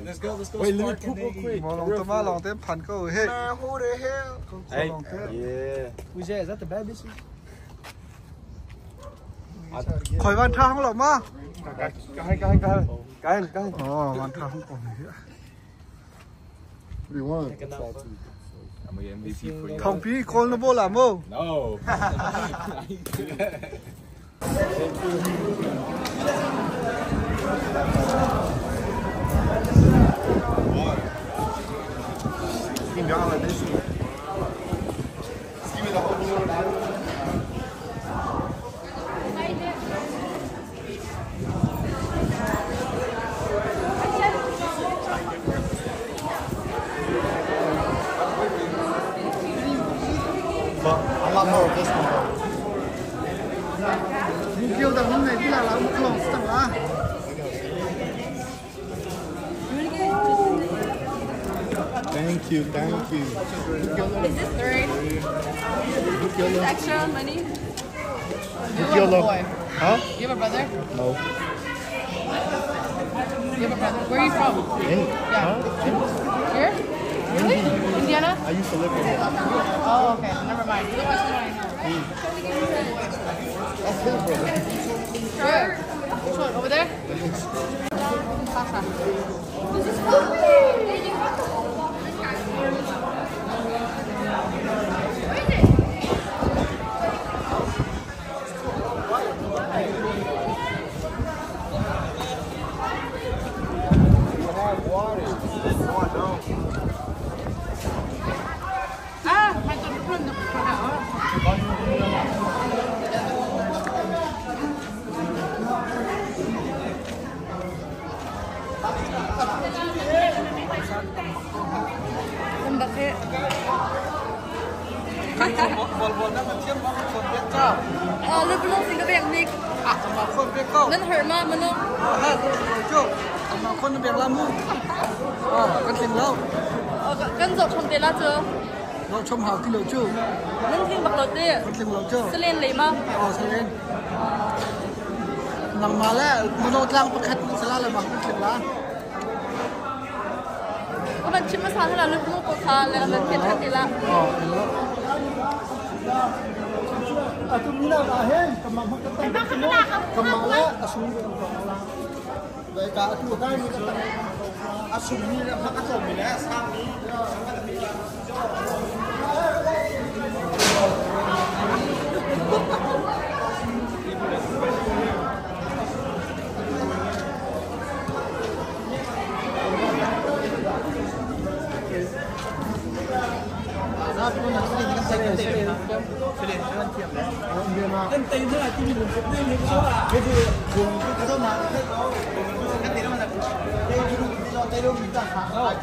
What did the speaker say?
Let's go. Wait, let me poop real quick. Who the hell? Hey, yeah. Who's that? Is that the bad bitch? Khỏi văn thang lắm mà. Cái. Ồ, văn thang không gì. What do you want? I'm gonna MVP for you. Không phí con nó vô làm không? No. Give me all of this. Give me the whole board. But a lot more of this one. Kêu tao hôm nay đi là một lòng tao à. Thank you. Is this 3? Is extra money? You have a boy. Huh? You have a brother? No. You have a brother? Where are you from? Yeah. Huh? Here? Really? Indiana? I used to live here. Oh, okay. Never mind. You look like someone I know. That's his brother. Where? Which one? Over there? Sasha. Lu belum singgah banyak nik. Nan herma mana? Con nó đẹp lắm luôn. Con tình lâu. Kan dọc trong tiền lá chưa? Nó trong hào kinh lâu chưa? Nan thiên bạc lột đi. Con tình lâu chưa? Sẽ lên lấy mà. Sẽ lên. Nang mala, menurut lang paket selalu mah mungkin lah. Kan cuma salah lu belum kau salah dan kita tidak. Aku mina bahen, kemang kemala asum kemala. Vậy cả tu cái asum ni là phát asum ni là sang ni. Lên tiền thế là chỉ mình sẽ lên những số là cái gì dùng cái số mà cái tiền đó là cái gì cho tay đâu mình ta thả lại